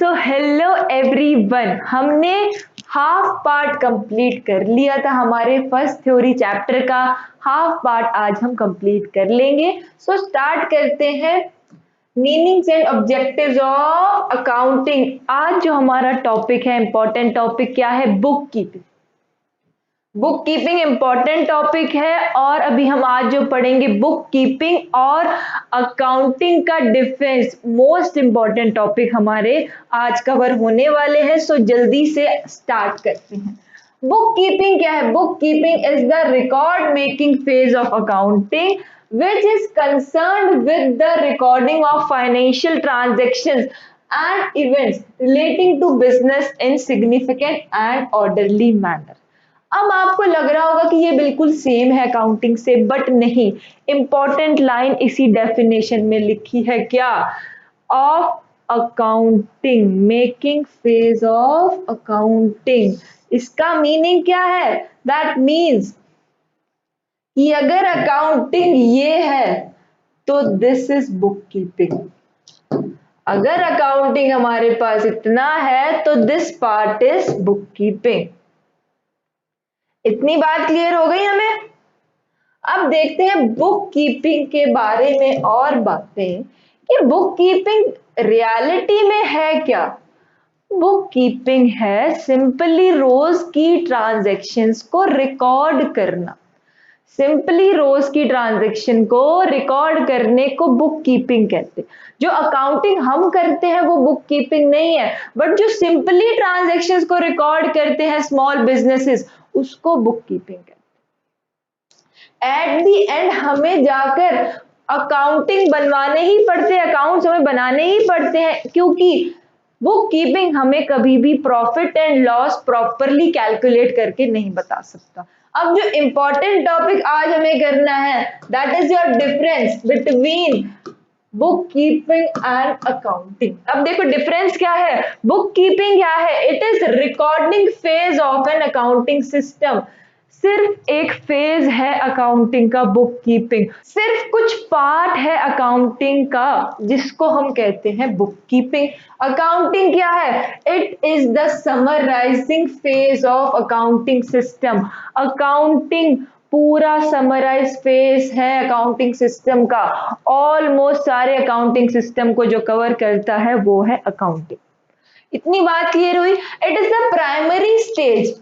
So hello everyone, हमने half part complete कर लिया था। हमारे फर्स्ट थ्योरी चैप्टर का हाफ पार्ट आज हम कंप्लीट कर लेंगे। सो स्टार्ट करते हैं meanings and objectives of accounting. आज जो हमारा टॉपिक है, इंपॉर्टेंट टॉपिक क्या है? Book keeping. Book keeping important topic है और अभी हम आज जो पढ़ेंगे बुक कीपिंग और अकाउंटिंग का डिफरेंस, मोस्ट इंपॉर्टेंट टॉपिक हमारे आज कवर होने वाले हैं। सो जल्दी से स्टार्ट करते हैं। बुक कीपिंग क्या है? Book keeping is the record making phase of accounting which is concerned with the recording of financial transactions and events relating to business in significant and orderly manner। अब आपको लग रहा होगा कि ये बिल्कुल सेम है अकाउंटिंग से, बट नहीं। इंपॉर्टेंट लाइन इसी डेफिनेशन में लिखी है, क्या? Of accounting, making phase of accounting. इसका मीनिंग क्या है? दैट मीन्स कि अगर अकाउंटिंग ये है तो दिस इज बुक कीपिंग। अगर अकाउंटिंग हमारे पास इतना है तो this part is book keeping. इतनी बात क्लियर हो गई हमें? अब देखते हैं बुक कीपिंग के बारे में और बातें कि बुक कीपिंग रियलिटी में है क्या। बुक कीपिंग है सिंपली रोज की ट्रांजैक्शंस को रिकॉर्ड करना। सिंपली रोज की ट्रांजैक्शन को रिकॉर्ड करने को बुक कीपिंग कहते हैं। जो अकाउंटिंग हम करते हैं वो बुक कीपिंग नहीं है, बट जो सिंपली ट्रांजैक्शंस को रिकॉर्ड करते हैं स्मॉल बिजनेसेस, उसको बुक कीपिंग कहते हैं। एट दी एंड हमें जाकर अकाउंटिंग बनवाने ही पड़ते हैं, अकाउंट्स हमें बनाने ही पड़ते हैं, क्योंकि बुक कीपिंग हमें कभी भी profit and loss properly calculate करके नहीं बता सकता। अब जो इंपॉर्टेंट टॉपिक आज हमें करना है, that is your difference between book keeping and accounting. अब देखो डिफरेंस क्या है। बुक कीपिंग क्या है? It is recording phase of an accounting system. सिर्फ एक फेज है अकाउंटिंग का बुक कीपिंग, सिर्फ कुछ पार्ट है अकाउंटिंग का जिसको हम कहते हैं बुक कीपिंग। अकाउंटिंग क्या है? It is the summarising phase of accounting system. Accounting पूरा समराइज फेज है अकाउंटिंग सिस्टम का। ऑलमोस्ट सारे अकाउंटिंग सिस्टम को जो कवर करता है वो है अकाउंटिंग। इतनी बात क्लियर हुई? It is the primary stage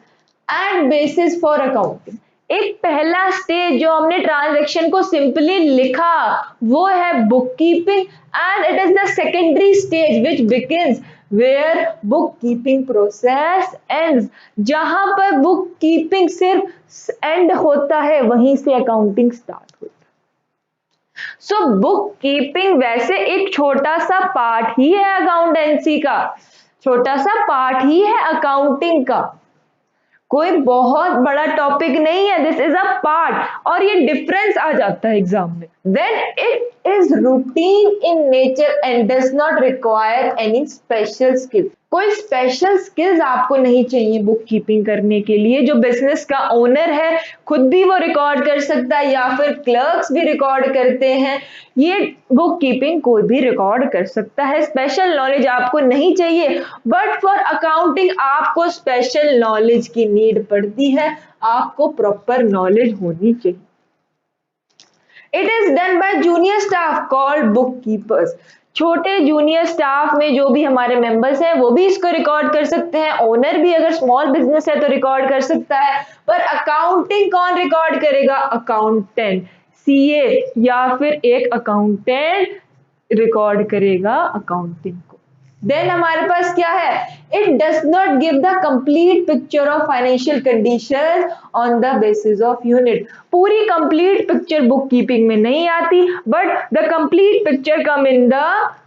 and bases for accounting. एक पहला स्टेज जो हमने ट्रांजैक्शन को सिंपली लिखा वो है book keeping, and it is the secondary stage which begins where book keeping process ends. जहां पर बुक कीपिंग सिर्फ एंड होता है वहीं से अकाउंटिंग स्टार्ट होता है। सो बुक कीपिंग वैसे एक छोटा सा पार्ट ही है अकाउंटेंसी का, छोटा सा पार्ट ही है अकाउंटिंग का, कोई बहुत बड़ा टॉपिक नहीं है। दिस इज अ पार्ट, और ये डिफरेंस आ जाता है एग्जाम में। Then it is routine in nature and does not require any special skill. कोई स्पेशल स्किल्स आपको नहीं चाहिए बुक कीपिंग करने के लिए। जो बिजनेस का ओनर है खुद भी वो रिकॉर्ड कर सकता है, या फिर क्लर्क्स भी रिकॉर्ड करते हैं। ये बुक कीपिंग कोई भी रिकॉर्ड कर सकता है। स्पेशल नॉलेज आपको नहीं चाहिए, बट फॉर अकाउंटिंग आपको स्पेशल नॉलेज की नीड पड़ती है, आपको प्रॉपर नॉलेज होनी चाहिए। It is done by junior staff called book keepers. छोटे जूनियर स्टाफ में जो भी हमारे मेंबर्स हैं वो भी इसको रिकॉर्ड कर सकते हैं। ओनर भी अगर स्मॉल बिजनेस है तो रिकॉर्ड कर सकता है, पर अकाउंटिंग कौन रिकॉर्ड करेगा? अकाउंटेंट, सीए या फिर एक अकाउंटेंट रिकॉर्ड करेगा अकाउंटिंग को। देन हमारे पास क्या है? It does not give the complete picture of financial condition on the basis of unit. पूरी कंप्लीट पिक्चर बुक कीपिंग में नहीं आती, but the complete picture come in the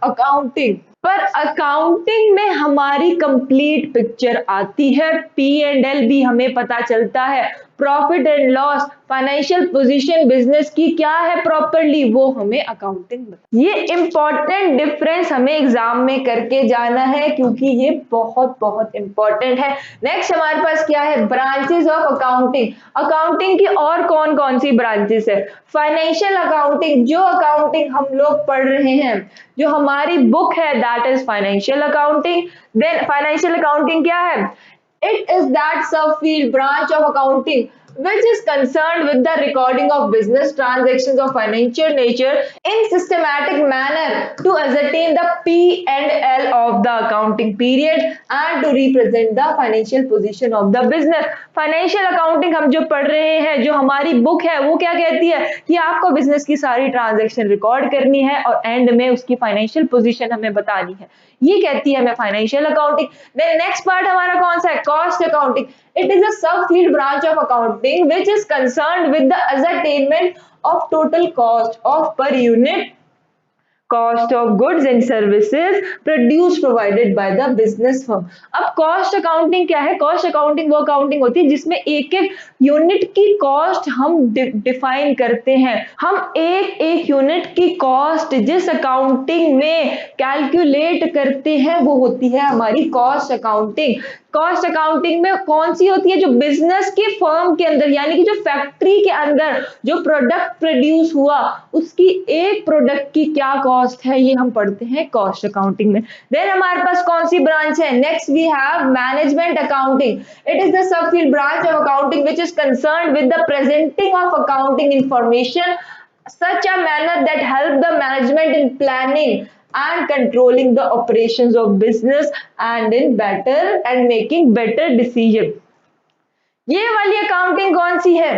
accounting. पर अकाउंटिंग में हमारी कंप्लीट पिक्चर आती है, P&L भी हमें पता चलता है, profit and loss, financial position business की क्या है प्रॉपरली, वो हमें अकाउंटिंग। ये इंपॉर्टेंट डिफरेंस हमें एग्जाम में करके जाना है क्योंकि ये बहुत बहुत इंपॉर्टेंट है। नेक्स्ट हमारे पास क्या है, ब्रांचेस ऑफ अकाउंटिंग। अकाउंटिंग की और कौन कौन सी ब्रांचेस है, फाइनेंशियल अकाउंटिंग, जो अकाउंटिंग हम लोग पढ़ रहे हैं, जो हमारी बुक है, that is financial accounting. Then financial accounting क्या है, it is that subfield branch of accounting which is concerned with the recording of business transactions of financial nature in systematic manner to ascertain the P&L of the accounting period and to represent the financial position of the business। Financial accounting हम जो पढ़ रहे हैं, जो हमारी book है, वो क्या कहती है कि आपको बिजनेस की सारी ट्रांजैक्शन रिकॉर्ड करनी है और एंड में उसकी फाइनेंशियल पोजीशन हमें बतानी है, ये कहती है हमें financial accounting. Then next part हमारा कौन सा है, cost accounting. It is a sub field branch of accounting which is concerned with the ascertainment of total cost of per unit cost of goods and services produced provided by the business firm। अब cost accounting क्या है, cost accounting वो accounting होती है जिसमें एक एक unit की कॉस्ट हम डिफाइन करते हैं। हम एक एक यूनिट की कॉस्ट जिस अकाउंटिंग में कैलकुलेट करते हैं वो होती है हमारी कॉस्ट अकाउंटिंग। कॉस्ट अकाउंटिंग में कौन सी होती है, जो बिजनेस के फर्म के अंदर यानी कि जो फैक्ट्री के अंदर जो प्रोडक्ट प्रोड्यूस हुआ उसकी एक प्रोडक्ट की क्या कॉस्ट है, ये हम पढ़ते हैं कॉस्ट अकाउंटिंग में। देन हमारे पास कौन सी ब्रांच है, next we have management accounting. It is the subfield branch of accounting which is concerned with the presenting of accounting information such a manner that help the management in planning and controlling the operations of business and in better and making better decision। ये वाली accounting कौन सी है,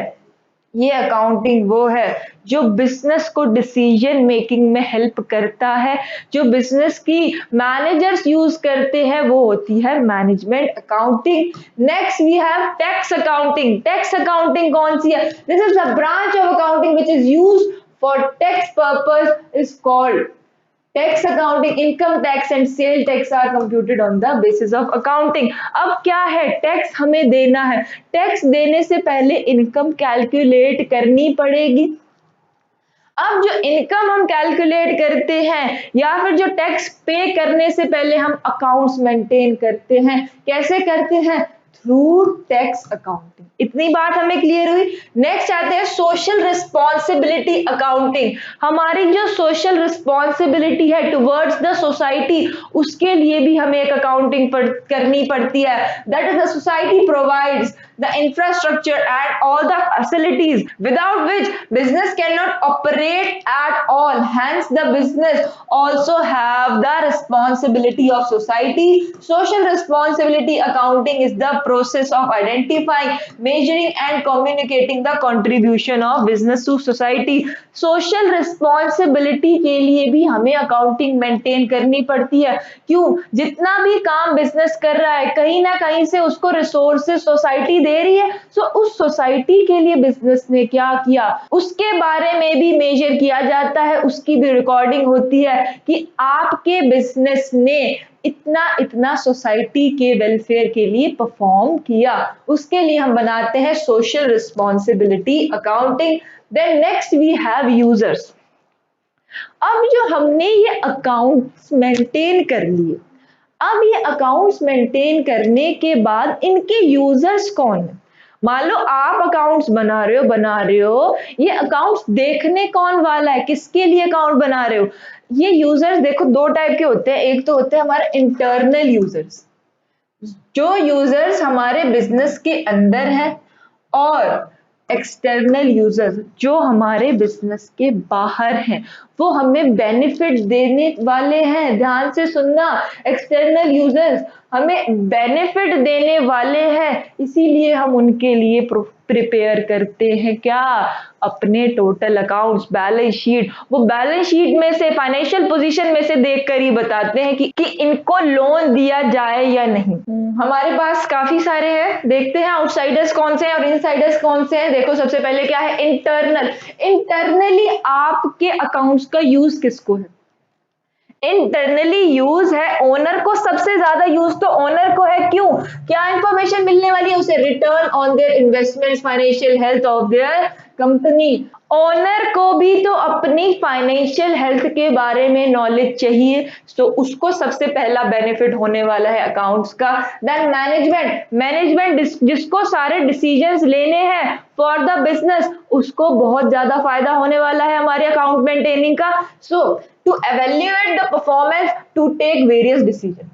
ये accounting वो है जो business को डिसीजन मेकिंग में हेल्प करता है, जो बिजनेस की मैनेजर्स यूज करते हैं, वो होती है management accounting. Next we have tax accounting. Tax accounting कौन सी है, this is the branch of accounting which is used for tax purpose is called tax accounting. Income tax and sale tax are computed on the basis of accounting. अब क्या है, tax हमें देना है, tax देने से पहले इनकम कैलकुलेट करनी पड़ेगी। अब जो इनकम हम कैलकुलेट करते हैं या फिर जो टैक्स पे करने से पहले हम अकाउंट्स मेंटेन करते हैं, कैसे करते हैं, थ्रू टैक्स अकाउंटिंग। इतनी बात हमें क्लियर हुई। नेक्स्ट आते हैं सोशल रिस्पॉन्सिबिलिटी अकाउंटिंग। हमारी जो सोशल रिस्पॉन्सिबिलिटी है टुवर्ड्स द सोसाइटी, उसके लिए भी हमें एक अकाउंटिंग करनी पड़ती है। That is the society provides the infrastructure and all the facilities without which business cannot operate at all, hence the business also have the responsibility of society। social responsibility accounting is the process of identifying, measuring and communicating the contribution of business to society। social responsibility के लिए भी हमें accounting maintain करनी पड़ती है। क्यों, जितना भी काम बिजनेस कर रहा है कहीं ना कहीं से उसको रिसोर्सेज सोसाइटी दे रही है, सो उस सोसाइटी के लिए बिजनेस ने क्या किया उसके बारे में भी मेजर किया जाता है, उसकी भी रिकॉर्डिंग होती है कि आपके बिजनेस ने इतना इतना सोसाइटी के वेलफेयर के लिए परफॉर्म किया, उसके लिए हम बनाते हैं social responsibility accounting. Then next we have users. अब जो हमने ये अकाउंट्स मेंटेन कर लिए, अब ये अकाउंट्स मेंटेन करने के बाद इनके यूजर्स कौन है, मान लो आप अकाउंट्स बना रहे हो, ये अकाउंट्स देखने कौन वाला है, किसके लिए अकाउंट बना रहे हो। ये यूजर्स देखो दो टाइप के होते हैं, एक तो होते हैं हमारे इंटरनल यूजर्स, जो यूजर्स हमारे बिजनेस के अंदर है, और एक्सटर्नल यूजर्स जो हमारे बिजनेस के बाहर हैं, वो हमें बेनिफिट देने वाले हैं। ध्यान से सुनना, एक्सटर्नल यूजर्स हमें बेनिफिट देने वाले हैं, इसीलिए हम उनके लिए प्रिपेयर करते हैं क्या, अपने टोटल अकाउंट्स, बैलेंस शीट। वो बैलेंस शीट में से, फाइनेंशियल पोजीशन में से देखकर ही बताते हैं कि इनको लोन दिया जाए या नहीं। हमारे पास काफी सारे हैं, देखते हैं आउटसाइडर्स कौन से हैं और इनसाइडर्स कौन से हैं। देखो सबसे पहले क्या है, इंटरनल। इंटरनली आपके अकाउंट्स का यूज किसको है, इंटरनली यूज है, ओनर को सबसे ज्यादा यूज तो ओनर को है। क्यों? क्या इंफॉर्मेशन मिलने वाली है उसे? Return on their investment, financial health of their company. Owner को भी तो अपनी फाइनेंशियल हेल्थ के बारे में नॉलेज चाहिए, तो उसको सबसे पहला बेनिफिट होने वाला है अकाउंट्स का। देन मैनेजमेंट, जिसको सारे डिसीजंस लेने हैं फॉर द बिजनेस, उसको बहुत ज्यादा फायदा होने वाला है हमारे अकाउंट मेंटेनिंग का। So to evaluate the performance, to take various decision,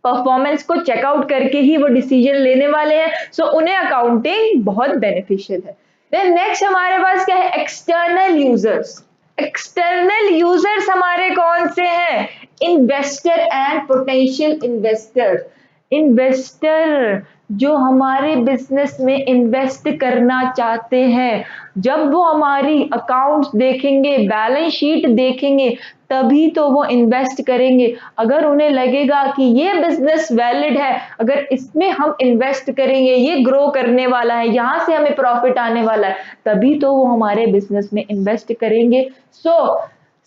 performance को चेकआउट करके ही वो डिसीजन लेने वाले हैं। सो उन्हें अकाउंटिंग बहुत बेनिफिशियल है। देन नेक्स्ट हमारे पास क्या है? External users. एक्सटर्नल यूजर्स हमारे कौन से हैं? Investor and potential investor. Investor जो हमारे बिजनेस में इन्वेस्ट करना चाहते हैं, जब वो हमारी अकाउंट्स देखेंगे, बैलेंस शीट देखेंगे, तभी तो वो इन्वेस्ट करेंगे। अगर उन्हें लगेगा कि ये बिजनेस वैलिड है, अगर इसमें हम इन्वेस्ट करेंगे, ये ग्रो करने वाला है, यहां से हमें प्रॉफिट आने वाला है, तभी तो वो हमारे बिजनेस में इन्वेस्ट करेंगे। सो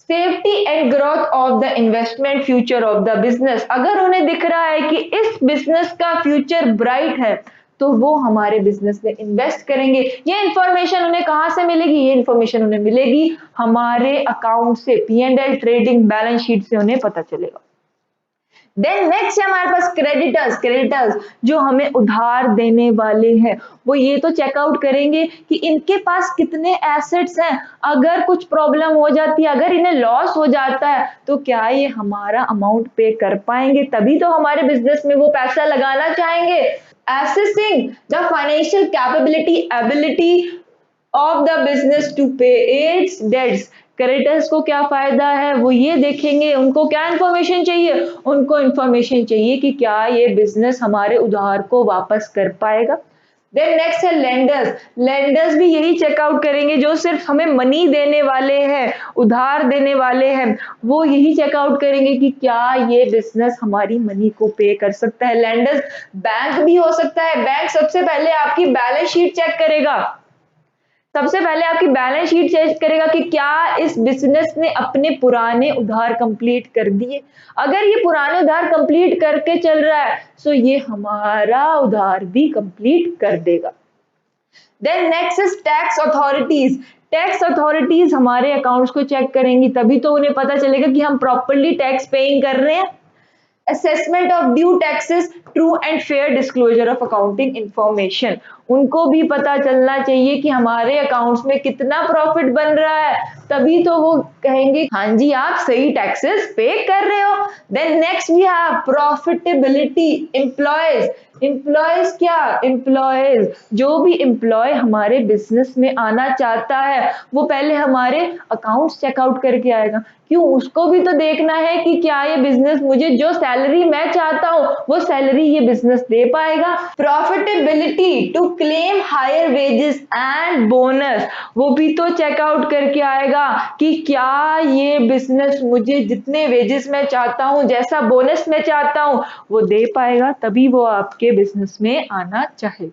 safety and growth of the investment, future of the business. अगर उन्हें दिख रहा है कि इस बिजनेस का फ्यूचर ब्राइट है, तो वो हमारे बिजनेस में इन्वेस्ट करेंगे। ये इंफॉर्मेशन उन्हें कहां से मिलेगी? ये इंफॉर्मेशन उन्हें मिलेगी हमारे अकाउंट से, P&L, ट्रेडिंग, बैलेंस शीट से उन्हें पता चलेगा। देन नेक्स्ट है हमारे पास क्रेडिटर्स। क्रेडिटर्स जो हमें उधार देने वाले हैं, वो ये तो चेकआउट करेंगे कि इनके पास कितने एसेट्स हैं। अगर कुछ प्रॉब्लम हो जाती है, अगर इन्हें लॉस हो जाता है, तो क्या ये हमारा अमाउंट पे कर पाएंगे? तभी तो हमारे बिजनेस में वो पैसा लगाना चाहेंगे। Assessing the financial capability, ability of the business to pay its debts. Creditors को क्या फायदा है? वो ये देखेंगे, उनको क्या इंफॉर्मेशन चाहिए? उनको इंफॉर्मेशन चाहिए कि क्या ये बिजनेस हमारे उधार को वापस कर पाएगा। देन नेक्स्ट है लेंडर्स। लेंडर्स भी यही चेकआउट करेंगे, जो सिर्फ हमें मनी देने वाले हैं, उधार देने वाले हैं, वो यही चेकआउट करेंगे कि क्या ये बिजनेस हमारी मनी को पे कर सकता है। लेंडर्स बैंक भी हो सकता है। बैंक सबसे पहले आपकी बैलेंस शीट चेक करेगा, सबसे पहले आपकी बैलेंस शीट चेक करेगा कि क्या इस बिजनेस ने अपने पुराने उधार कंप्लीट कर दिए। अगर ये पुराने उधार कंप्लीट करके चल रहा है, तो ये हमारा उधार भी कंप्लीट कर देगा। Then next is tax authorities. Tax authorities हमारे अकाउंट्स को चेक करेंगी, तभी तो उन्हें पता चलेगा कि हम प्रॉपरली टैक्स पेइंग कर रहे हैं। Assessment of due taxes, true and fair disclosure of accounting information. उनको भी पता चलना चाहिए कि हमारे अकाउंट्स में कितना प्रॉफिट बन रहा है, तभी तो वो कहेंगे हाँ जी आप सही टैक्सेस पे कर रहे हो। Then next we have profitability. Employees. Employees क्या? एम्प्लॉयज जो भी एम्प्लॉय हमारे बिजनेस में आना चाहता है, वो पहले हमारे अकाउंट्स चेकआउट करके आएगा। क्यों? उसको भी तो देखना है कि क्या ये बिजनेस मुझे जो सैलरी मैं चाहता हूं, वो सैलरी ये बिजनेस दे पाएगा। Profitability to claim higher wages and bonus, वो भी तो चेकआउट करके आएगा कि क्या ये बिजनेस मुझे जितने वेजेस मैं चाहता हूं, जैसा बोनस मैं चाहता हूं, वो दे पाएगा, तभी वो आपके बिजनेस में आना चाहेगा।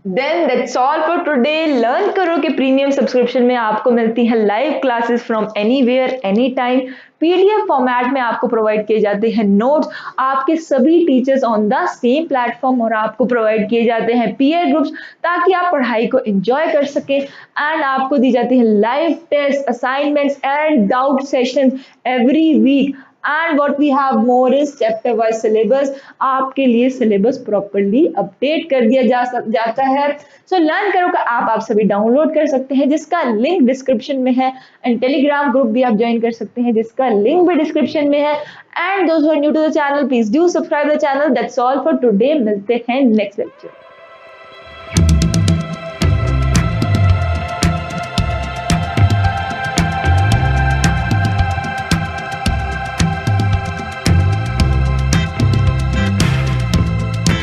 Then that's all for today. Learn करो के प्रीमियम सब्सक्रिप्शन में आपको मिलती है live classes from anywhere any time. PDF format में आपको प्रोवाइड किए जाते हैं नोट्स, आपके सभी teachers on the same platform, और आपको प्रोवाइड किए जाते हैं पीयर ग्रुप्स, ताकि आप पढ़ाई को एंजॉय कर सकें। एंड आपको दी जाती है live test, assignments and doubt sessions every week. And what we have more is chapter wise syllabus. आपके लिए सिलेबस प्रॉपर्ली अपडेट कर दिया जाता है। सो लर्न करो का आप सभी डाउनलोड कर सकते हैं, जिसका लिंक डिस्क्रिप्शन में है। एंड टेलीग्राम ग्रुप भी आप ज्वाइन कर सकते हैं, जिसका लिंक भी डिस्क्रिप्शन में है। And those who are new to the channel, please do subscribe the channel. That's all for today. मिलते हैं नेक्स्ट लेक्चर।